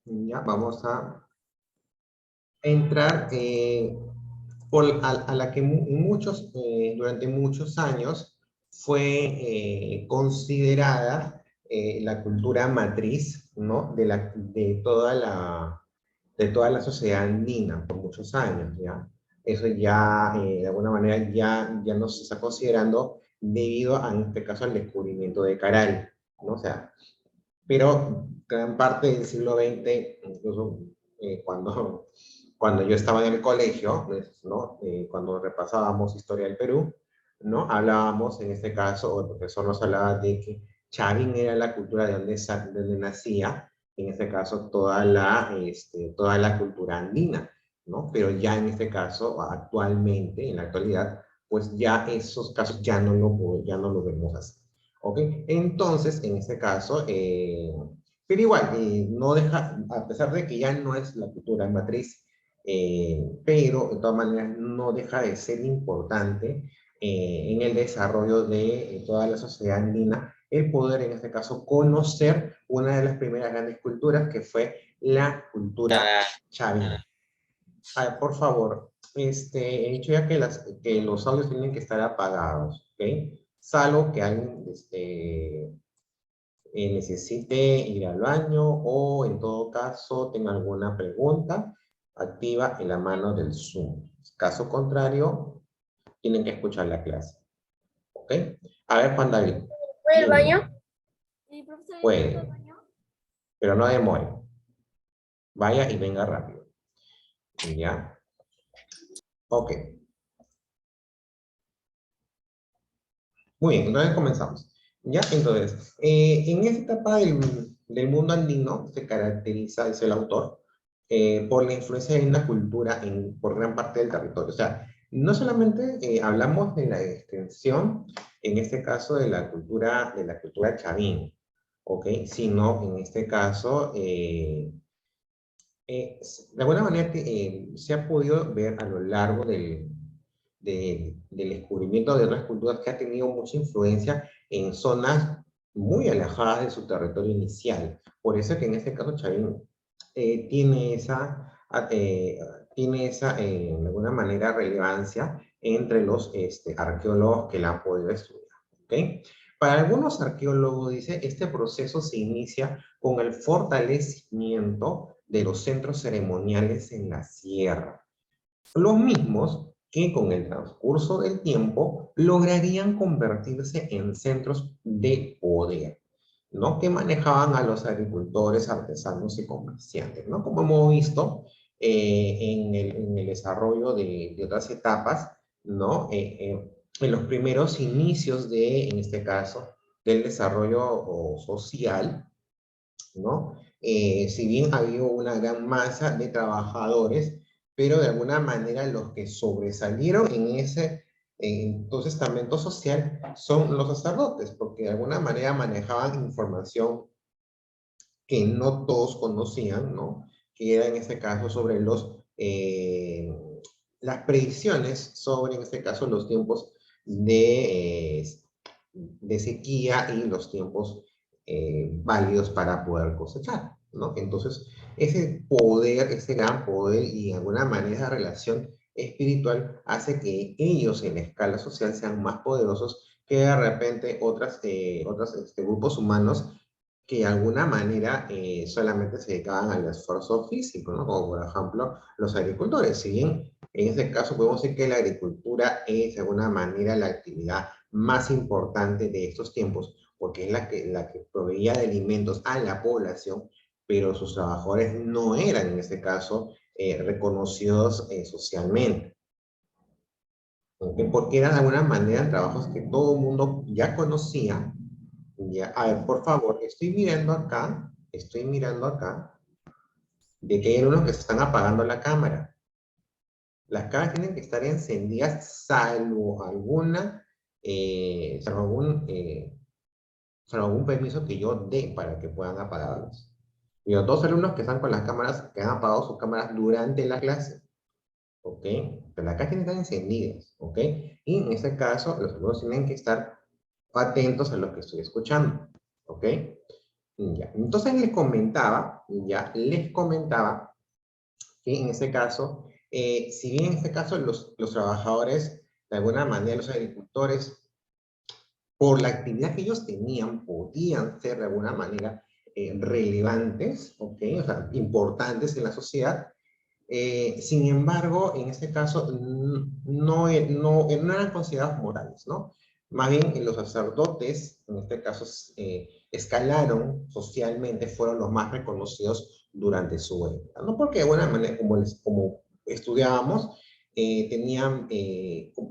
Ya, vamos a entrar a la que muchos, durante muchos años fue considerada la cultura matriz, ¿no? De toda la sociedad andina por muchos años, ¿ya? Eso ya, de alguna manera, ya no se está considerando debido a, en este caso, al descubrimiento de Caral, ¿no? O sea, pero gran parte del siglo XX, incluso cuando yo estaba en el colegio, pues, ¿no? Cuando repasábamos historia del Perú, ¿no? Hablábamos, en este caso, o el profesor nos hablaba de que Chavín era la cultura de donde nacía, en este caso, toda la cultura andina, ¿no? Pero ya en este caso, actualmente, en la actualidad, pues ya esos casos ya no lo vemos así. ¿Ok? Entonces, en este caso, pero igual, no deja, a pesar de que ya no es la cultura matriz, pero de todas maneras no deja de ser importante en el desarrollo de toda la sociedad andina, el poder, en este caso, conocer una de las primeras grandes culturas que fue la cultura chavina. A ver, por favor, he dicho ya que, que los audios tienen que estar apagados, ¿ok? Salvo que alguien necesite ir al baño o en todo caso tenga alguna pregunta, activa en la mano del Zoom. Caso contrario, tienen que escuchar la clase, ¿ok? A ver, Juan David. ¿Voy al Dime. baño? Sí, profesor, ¿yo puedo ir al Puede, baño? pero no demore. Vaya y venga rápido. ¿Ya? Ok. Muy bien, entonces comenzamos. ¿Ya? Entonces, en esta etapa del mundo andino se caracteriza, dice el autor, por la influencia de una cultura por gran parte del territorio. O sea, no solamente hablamos de la extensión, en este caso, de la cultura chavín, ¿ok? Sino, en este caso, de alguna manera se ha podido ver a lo largo del descubrimiento de otras culturas que ha tenido mucha influencia en zonas muy alejadas de su territorio inicial. Por eso que en este caso Chavín tiene de alguna manera, relevancia entre los arqueólogos que la han podido estudiar. ¿Okay? Para algunos arqueólogos, dice, este proceso se inicia con el fortalecimiento de los centros ceremoniales en la sierra. Los mismos que con el transcurso del tiempo lograrían convertirse en centros de poder, ¿no? Que manejaban a los agricultores, artesanos y comerciantes, ¿no? Como hemos visto en el desarrollo de otras etapas, ¿no? En los primeros inicios en este caso, del desarrollo social, ¿no? Si bien había una gran masa de trabajadores, pero de alguna manera los que sobresalieron en ese entonces estamento social son los sacerdotes, porque de alguna manera manejaban información que no todos conocían, ¿no? Que era en este caso sobre las predicciones sobre, en este caso, los tiempos de sequía y los tiempos válidos para poder cosechar, ¿no? Entonces, ese poder, ese gran poder y de alguna manera esa relación espiritual hace que ellos en la escala social sean más poderosos que de repente otros grupos humanos que de alguna manera solamente se dedicaban al esfuerzo físico, ¿no? Como por ejemplo los agricultores. Si bien en este caso podemos decir que la agricultura es de alguna manera la actividad más importante de estos tiempos, porque es la que proveía de alimentos a la población, pero sus trabajadores no eran en este caso reconocidos socialmente. Porque eran de alguna manera trabajos que todo el mundo ya conocía. Ya, a ver, por favor, estoy mirando acá, de que hay unos que se están apagando la cámara. Las cámaras tienen que estar encendidas salvo algún permiso que yo dé para que puedan apagarlos. Y los dos alumnos que están con las cámaras, que han apagado sus cámaras durante la clase, ¿ok? Pero las cámaras tienen que estar encendidas, ¿ok? Y en este caso, los alumnos tienen que estar atentos a lo que estoy escuchando, ¿ok? Ya. Entonces les comentaba que en ese caso, si bien en este caso los trabajadores, de alguna manera los agricultores, por la actividad que ellos tenían, podían ser de alguna manera relevantes, ¿ok? O sea, importantes en la sociedad. Sin embargo, en este caso, no eran considerados morales, ¿no? Más bien, los sacerdotes, en este caso, escalaron socialmente, fueron los más reconocidos durante su época, ¿no? Porque de alguna manera, como estudiábamos,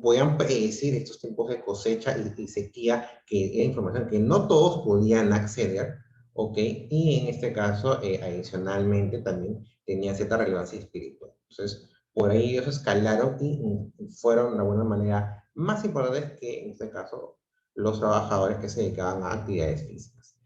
podían predecir estos tiempos de cosecha y sequía, que era información que no todos podían acceder, ¿ok? Y en este caso, adicionalmente, también tenía cierta relevancia espiritual. Entonces, por ahí ellos escalaron y fueron de alguna manera más importantes que, en este caso, los trabajadores que se dedicaban a actividades físicas.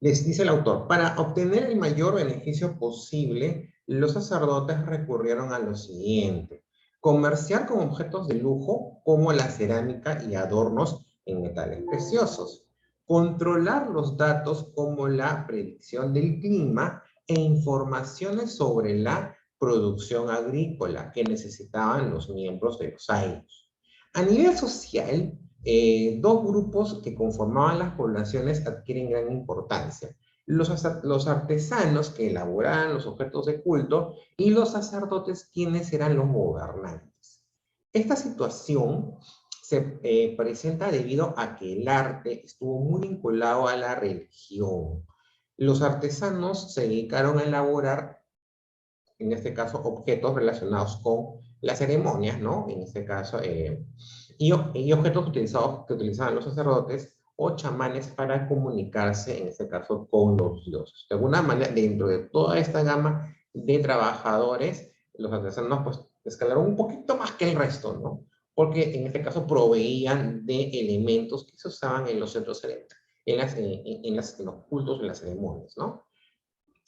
Les dice el autor, para obtener el mayor beneficio posible, los sacerdotes recurrieron a lo siguiente: comerciar con objetos de lujo como la cerámica y adornos en metales preciosos, controlar los datos como la predicción del clima e informaciones sobre la producción agrícola que necesitaban los miembros de los años. A nivel social, dos grupos que conformaban las poblaciones adquieren gran importancia: los artesanos que elaboraban los objetos de culto y los sacerdotes quienes eran los gobernantes. Esta situación se presenta debido a que el arte estuvo muy vinculado a la religión. Los artesanos se dedicaron a elaborar, en este caso, objetos relacionados con las ceremonias, ¿no? En este caso, y objetos que utilizaban los sacerdotes o chamanes para comunicarse, en este caso, con los dioses. De alguna manera, dentro de toda esta gama de trabajadores, los artesanos pues escalaron un poquito más que el resto, ¿no? Porque en este caso proveían de elementos que se usaban en los centros ceremoniales, en los cultos, en las ceremonias, ¿no?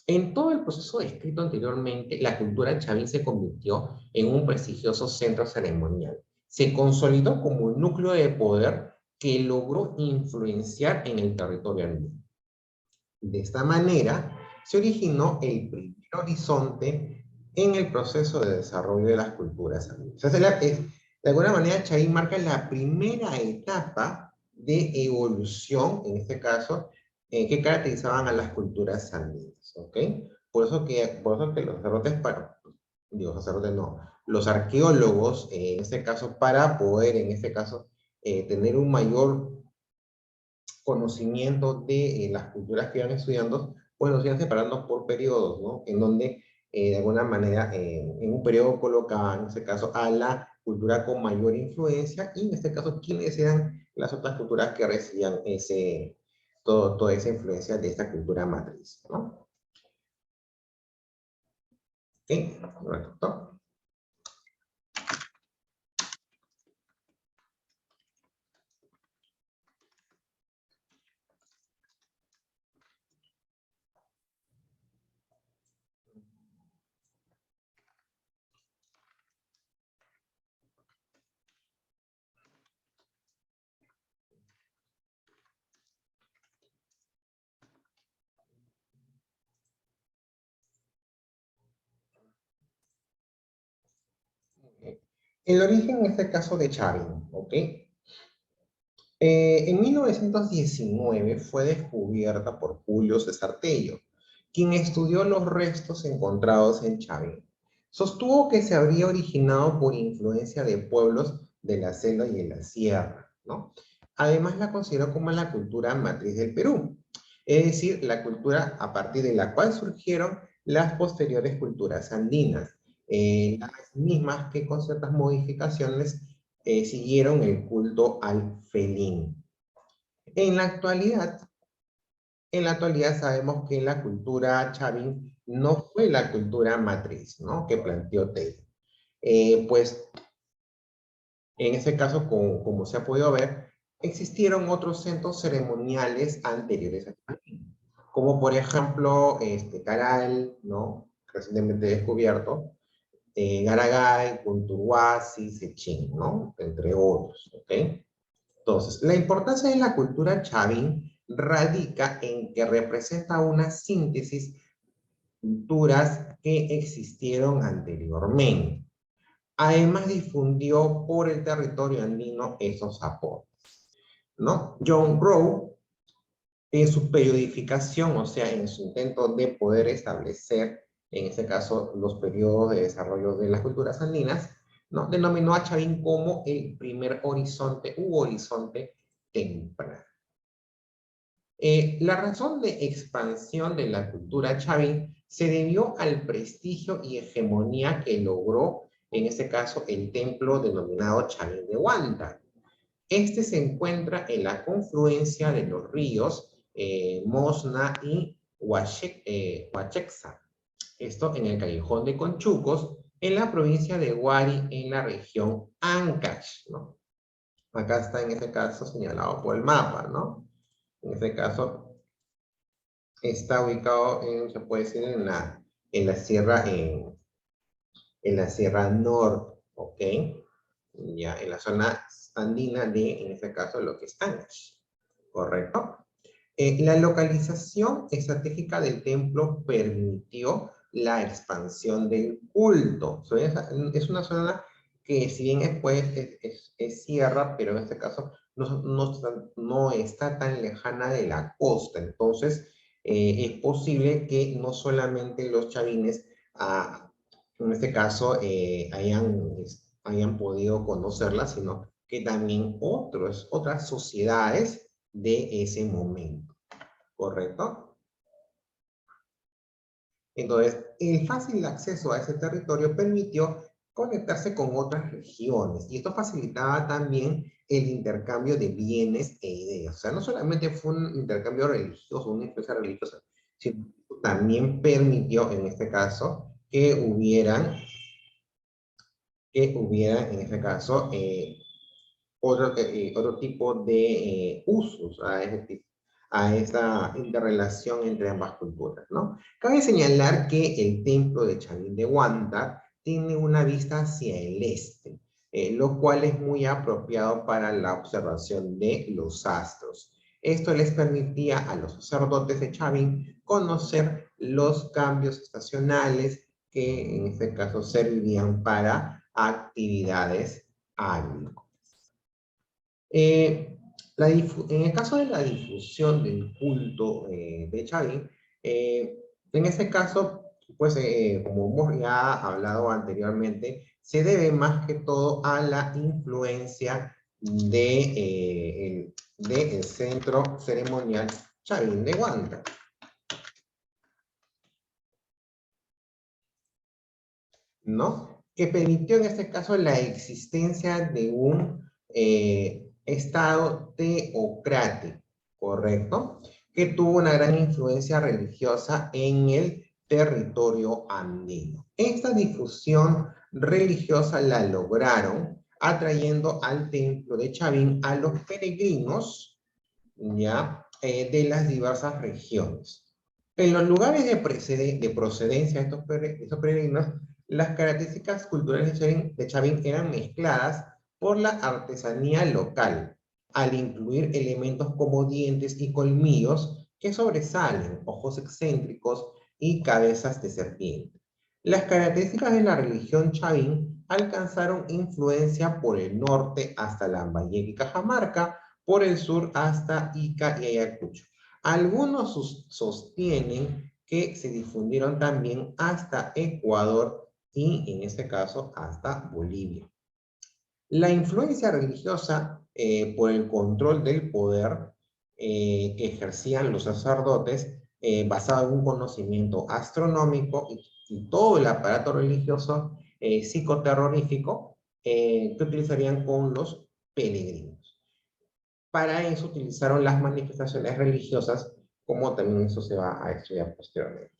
En todo el proceso descrito anteriormente, la cultura chavín se convirtió en un prestigioso centro ceremonial. Se consolidó como un núcleo de poder que logró influenciar en el territorio andino. De esta manera, se originó el primer horizonte en el proceso de desarrollo de las culturas andinas. O sea, de alguna manera, Chavín marca la primera etapa de evolución, en este caso, que caracterizaban a las culturas andinas, ¿ok? Por eso que los sacerdotes, digo sacerdotes no, los arqueólogos, en este caso, para poder, en este caso, tener un mayor conocimiento de las culturas que iban estudiando, pues los iban separando por periodos, ¿no? En donde, de alguna manera, en un periodo colocaban, en este caso, a la cultura con mayor influencia, y en este caso, quiénes eran las otras culturas que recibían toda esa influencia de esta cultura matriz, ¿no? ¿Ok? Perfecto. El origen, en este caso, de Chavín, ¿ok? En 1919 fue descubierta por Julio César Tello, quien estudió los restos encontrados en Chavín. Sostuvo que se habría originado por influencia de pueblos de la selva y de la sierra, ¿no? Además, la consideró como la cultura matriz del Perú, es decir, la cultura a partir de la cual surgieron las posteriores culturas andinas, las mismas que con ciertas modificaciones siguieron el culto al felín. En la actualidad, sabemos que la cultura chavín no fue la cultura matriz, ¿no?, que planteó Taylor. Pues, en ese caso, como se ha podido ver, existieron otros centros ceremoniales anteriores a Chavín, como por ejemplo, Caral, ¿no?, recientemente descubierto, Garagay, Punturhuasi, Sechín, ¿no?, entre otros, ¿ok? Entonces, la importancia de la cultura chavín radica en que representa una síntesis de culturas que existieron anteriormente. Además, difundió por el territorio andino esos aportes, ¿no? John Rowe, en su periodificación, o sea, en su intento de poder establecer, en este caso, los periodos de desarrollo de las culturas andinas, ¿no? Denominó a Chavín como el primer horizonte u horizonte temprano. La razón de expansión de la cultura chavín se debió al prestigio y hegemonía que logró, en este caso, el templo denominado Chavín de Huanta. Este se encuentra en la confluencia de los ríos Mosna y Huachexa. Esto en el callejón de Conchucos, en la provincia de Huari, en la región Ancash, ¿no? Acá está en este caso señalado por el mapa, ¿no? En este caso está ubicado, se puede decir, en la sierra, en la sierra norte, ¿ok? Ya, en la zona andina de, en este caso, lo que es Ancash, ¿correcto? La localización estratégica del templo permitió la expansión del culto. Es una zona que, si bien es sierra, pero en este caso no está tan lejana de la costa. Entonces, es posible que no solamente los chavines, en este caso, hayan podido conocerla, sino que también otras sociedades de ese momento, ¿correcto? Entonces, el fácil acceso a ese territorio permitió conectarse con otras regiones, y esto facilitaba también el intercambio de bienes e ideas. O sea, no solamente fue un intercambio religioso, una influencia religiosa, sino que también permitió, en este caso, que hubiera, en este caso, otro tipo de usos a esta interrelación entre ambas culturas, ¿no? Cabe señalar que el templo de Chavín de Huántar tiene una vista hacia el este, lo cual es muy apropiado para la observación de los astros. Esto les permitía a los sacerdotes de Chavín conocer los cambios estacionales que en este caso servirían para actividades agrícolas. En el caso de la difusión del culto de Chavín, en este caso, pues como hemos ya hablado anteriormente, se debe más que todo a la influencia del centro ceremonial Chavín de Huanta, ¿no? Que permitió en este caso la existencia de un Estado teocrático, ¿correcto? Que tuvo una gran influencia religiosa en el territorio andino. Esta difusión religiosa la lograron atrayendo al templo de Chavín a los peregrinos, ¿ya? De las diversas regiones. En los lugares de procedencia de estos peregrinos, las características culturales de Chavín eran mezcladas por la artesanía local, al incluir elementos como dientes y colmillos que sobresalen, ojos excéntricos y cabezas de serpiente. Las características de la religión Chavín alcanzaron influencia por el norte hasta Lambayeque y Cajamarca, por el sur hasta Ica y Ayacucho. Algunos sostienen que se difundieron también hasta Ecuador y, en este caso, hasta Bolivia. La influencia religiosa por el control del poder que ejercían los sacerdotes basado en un conocimiento astronómico y todo el aparato religioso psicoterrorífico que utilizarían con los peregrinos. Para eso utilizaron las manifestaciones religiosas, como también eso se va a estudiar posteriormente.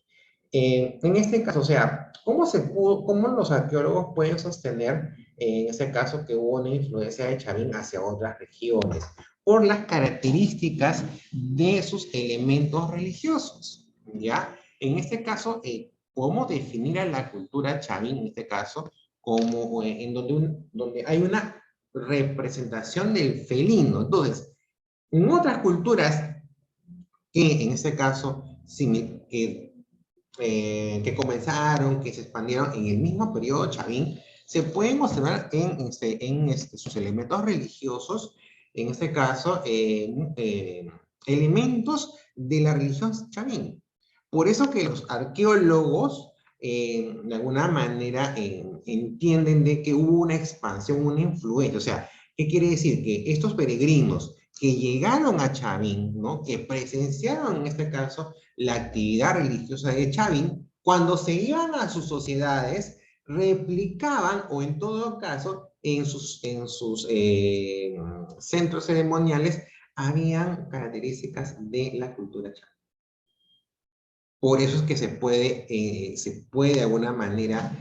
En este caso, o sea, ¿cómo los arqueólogos pueden sostener en ese caso que hubo una influencia de Chavín hacia otras regiones? Por las características de sus elementos religiosos, ¿ya? En este caso, podemos definir a la cultura Chavín, en este caso, como en donde hay una representación del felino. Entonces, en otras culturas que en este caso, que comenzaron, que se expandieron en el mismo periodo chavín, se pueden observar en sus elementos religiosos, en este caso, elementos de la religión chavín. Por eso que los arqueólogos, de alguna manera, entienden de que hubo una expansión, una influencia. O sea, ¿qué quiere decir? Que estos peregrinos que llegaron a Chavín, ¿no? Que presenciaron en este caso la actividad religiosa de Chavín, cuando se iban a sus sociedades, replicaban, o en todo caso, en sus centros ceremoniales, habían características de la cultura chavín. Por eso es que se puede de alguna manera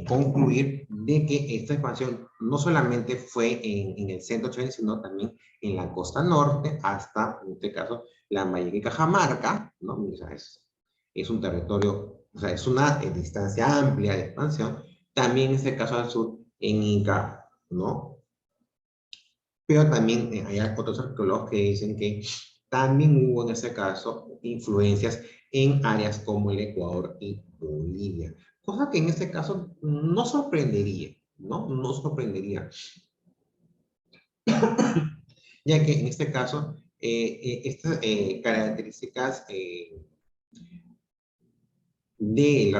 concluir de que esta expansión no solamente fue en el centro chavín, sino también en la costa norte, hasta, en este caso, la Bahía de Cajamarca, ¿no? O sea, es un territorio, o sea, es una distancia amplia de expansión. También en este caso al sur, en Inca, ¿no? Pero también hay otros arqueólogos que dicen que también hubo en ese caso influencias en áreas como el Ecuador y Bolivia. Cosa que en este caso no sorprendería, ¿no? No sorprendería. Ya que en este caso, estas características de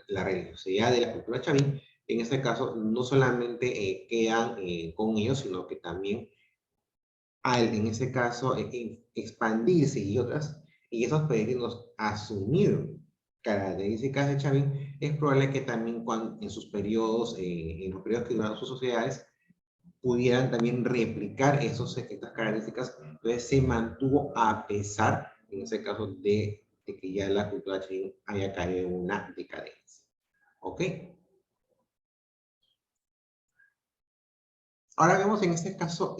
la religiosidad de la cultura chavín, en este caso no solamente quedan con ellos, sino que también al, en ese caso, expandirse y esos peregrinos asumir características de Chavín, es probable que también en sus periodos, en los periodos que duraron sus sociedades, pudieran también replicar estas características. Entonces se mantuvo a pesar, en ese caso, de que ya la cultura Chavín haya caído en una decadencia. ¿Ok? Ahora vemos en este caso,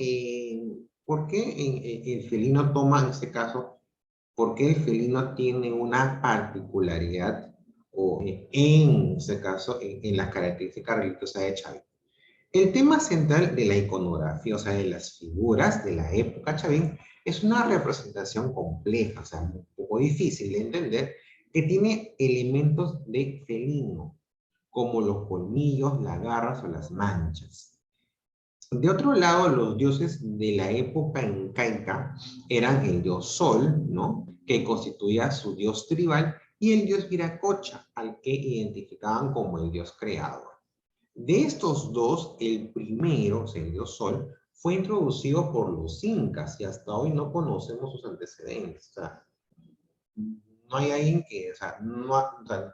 ¿por qué el felino toma, en este caso, por qué el felino tiene una particularidad, o en este caso, en las características religiosas de Chavín? El tema central de la iconografía, o sea, de las figuras de la época Chavín, es una representación compleja, o sea, un poco difícil de entender, que tiene elementos de felino, como los colmillos, las garras o las manchas. De otro lado, los dioses de la época incaica eran el dios Sol, ¿no? Que constituía su dios tribal, y el dios Viracocha, al que identificaban como el dios creador. De estos dos, el primero, o sea, el dios Sol, fue introducido por los incas y hasta hoy no conocemos sus antecedentes. O sea, no hay alguien que, o sea, no, o sea,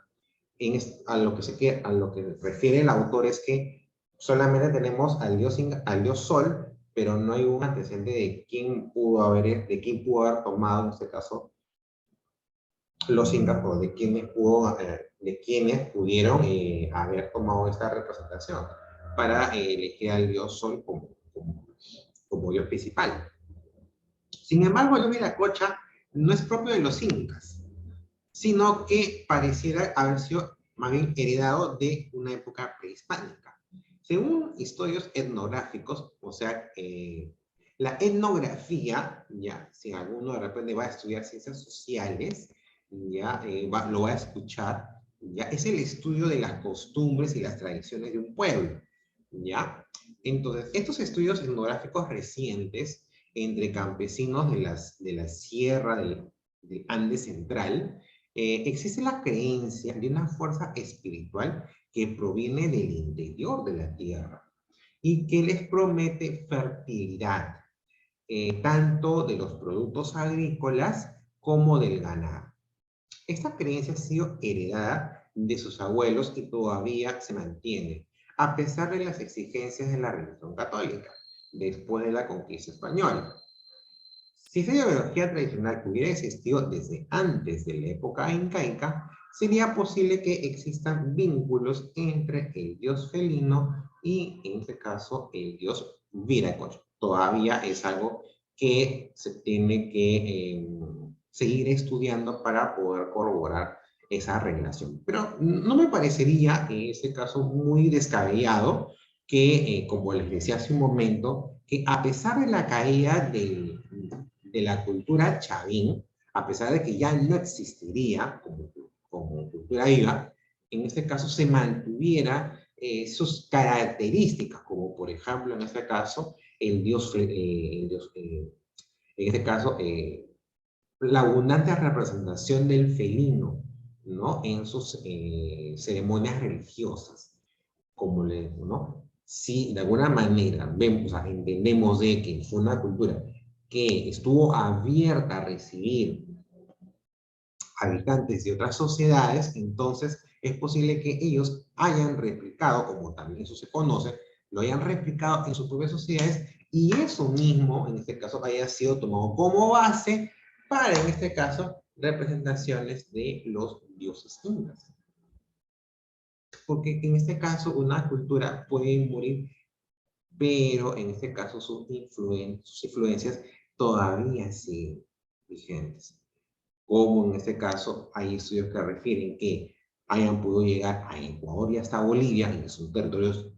a lo que refiere el autor es que solamente tenemos al dios Sol, pero no hay un antecedente de quién de quién pudo haber tomado, en este caso, los incas, o de quienes pudieron haber tomado esta representación para elegir al dios Sol como dios principal. Sin embargo, el Viracocha no es propio de los incas, sino que pareciera haber sido más bien heredado de una época prehispánica. Según estudios etnográficos, o sea, la etnografía, ya, si alguno de repente va a estudiar ciencias sociales, ya, lo va a escuchar, ya, es el estudio de las costumbres y las tradiciones de un pueblo, ya. Entonces, estos estudios etnográficos recientes entre campesinos de la sierra del Andes Central, existe la creencia de una fuerza espiritual que proviene del interior de la tierra y que les promete fertilidad, tanto de los productos agrícolas como del ganado. Esta creencia ha sido heredada de sus abuelos y todavía se mantiene, a pesar de las exigencias de la religión católica, después de la conquista española. Si esa ideología tradicional hubiera existido desde antes de la época incaica, sería posible que existan vínculos entre el dios felino y, en este caso, el dios Viracocha. Todavía es algo que se tiene que seguir estudiando para poder corroborar esa relación. Pero no me parecería, en este caso, muy descabellado que, como les decía hace un momento, que a pesar de la caída de la cultura chavín, a pesar de que ya no existiría como cultura viva, en este caso se mantuviera sus características, como por ejemplo en este caso en este caso la abundante representación del felino, ¿no? En sus ceremonias religiosas, como le digo, ¿no? Si de alguna manera vemos, o sea, entendemos de que fue una cultura que estuvo abierta a recibir habitantes de otras sociedades, entonces es posible que ellos hayan replicado, como también eso se conoce, lo hayan replicado en sus propias sociedades y eso mismo, en este caso, haya sido tomado como base para, en este caso, representaciones de los dioses incas. Porque en este caso una cultura puede morir, pero en este caso sus influencias todavía siguen vigentes. Como en este caso hay estudios que refieren que hayan podido llegar a Ecuador y hasta Bolivia, y son territorios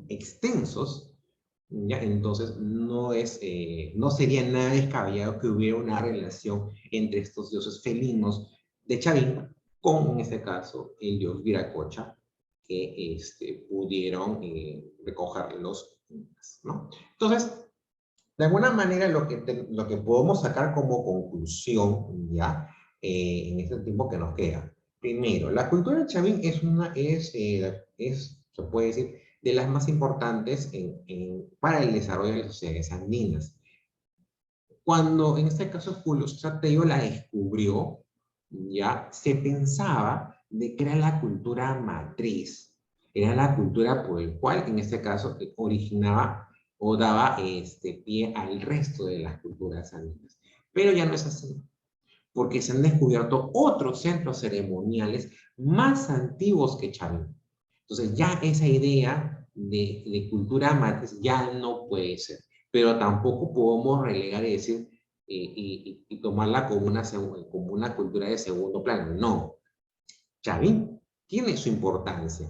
extensos, ¿ya? Entonces no sería nada descabellado que hubiera una relación entre estos dioses felinos de Chavín con, en este caso, el dios Viracocha, que pudieron recoger los incas, ¿no? Entonces, de alguna manera, lo que podemos sacar como conclusión, ¿ya? En este tiempo que nos queda. Primero, la cultura de Chavín se puede decir, de las más importantes para el desarrollo de las sociedades andinas. Cuando, en este caso, Julio César Tello la descubrió, ya se pensaba de que era la cultura matriz, era la cultura por el cual, en este caso, originaba o daba pie al resto de las culturas andinas. Pero ya no es así, porque se han descubierto otros centros ceremoniales más antiguos que Chavín. Entonces ya esa idea de cultura matriz ya no puede ser, pero tampoco podemos relegar y decir y tomarla como una cultura de segundo plano. No, Chavín tiene su importancia.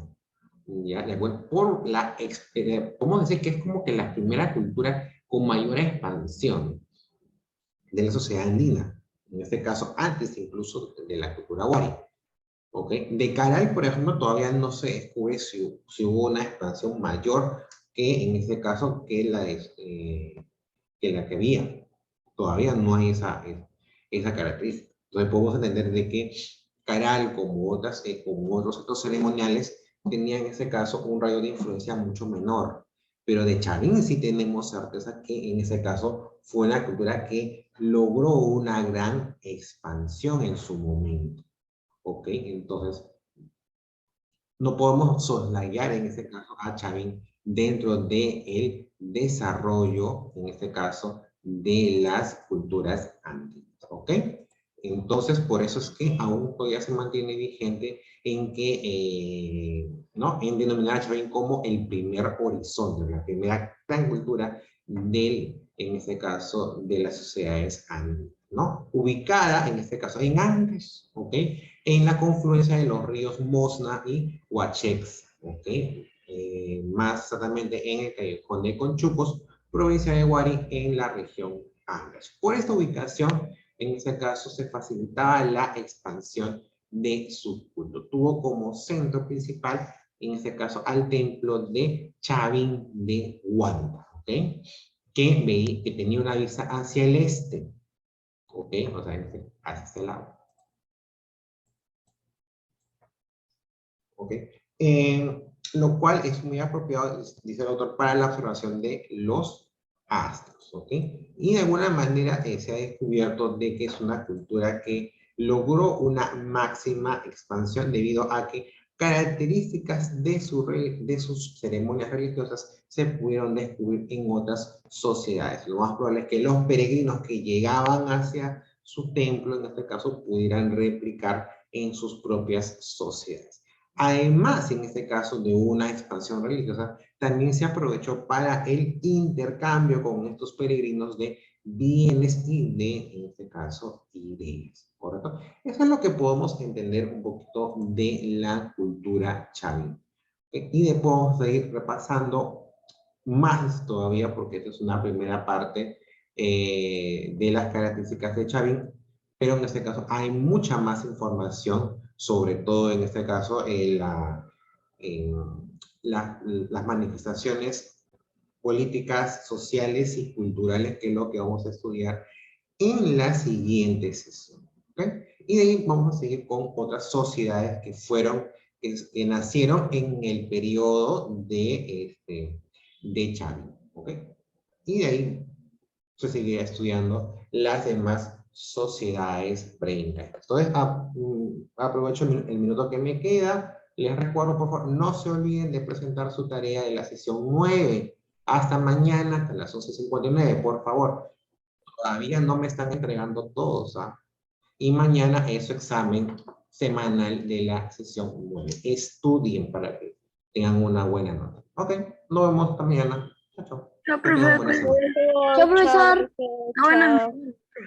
¿Ya? Podemos decir que es como que la primera cultura con mayor expansión de la sociedad andina, en este caso antes incluso de la cultura wari. ¿Okay? De Caral, por ejemplo, todavía no se descubre si hubo una expansión mayor que en este caso que la que había. Todavía no hay esa característica. Entonces podemos entender de que Caral, como otros actos ceremoniales, tenía en este caso un radio de influencia mucho menor. Pero de Chavín sí tenemos certeza que en ese caso fue una cultura que logró una gran expansión en su momento. ¿Ok? Entonces, no podemos soslayar en este caso a Chavín dentro del desarrollo, en este caso, de las culturas andinas. ¿Ok? Entonces, por eso es que aún todavía se mantiene vigente en que, ¿no? En denominar a Chavín como el primer horizonte, la primera gran cultura en este caso, de las sociedades andinas, ¿no? Ubicada, en este caso, en Andes, ¿ok? En la confluencia de los ríos Mosna y Huachex, ¿ok? Más exactamente en el callejón de Conchucos, provincia de Huari, en la región Andes. Por esta ubicación, en este caso, se facilitaba la expansión de su culto. Tuvo como centro principal, en este caso, al templo de Chavín de Huanta, ¿ok? Que tenía una vista hacia el este, ¿ok? O sea, hacia este lado. ¿Ok? Lo cual es muy apropiado, dice el autor, para la observación de los astros, ¿ok? Y de alguna manera se ha descubierto de que es una cultura que logró una máxima expansión debido a que características de sus ceremonias religiosas se pudieron descubrir en otras sociedades. Lo más probable es que los peregrinos que llegaban hacia su templo, en este caso, pudieran replicar en sus propias sociedades. Además, en este caso de una expansión religiosa, también se aprovechó para el intercambio con estos peregrinos de bienes y en este caso, ideas, ¿correcto? Eso es lo que podemos entender un poquito de la cultura chavín. Y después vamos a ir repasando más todavía, porque esta es una primera parte de las características de Chavín, pero en este caso hay mucha más información, sobre todo en este caso las manifestaciones políticas, sociales y culturales, que es lo que vamos a estudiar en la siguiente sesión. ¿Ok? Y de ahí vamos a seguir con otras sociedades que fueron, que nacieron en el periodo de Chávez. ¿Ok? Y de ahí se seguirá estudiando las demás sociedades preincaicas. Entonces, aprovecho el minuto que me queda. Les recuerdo, por favor, no se olviden de presentar su tarea de la sesión 9. Hasta mañana, hasta las 11:59, por favor. Todavía no me están entregando todos, ¿ah? Y mañana es su examen semanal de la sesión 9. Estudien para que tengan una buena nota. Ok, nos vemos hasta mañana. Chao, chao. Chao, Que tengan profe. buena semana. Chao, Chao, profesor. profesor. Buenas Chao.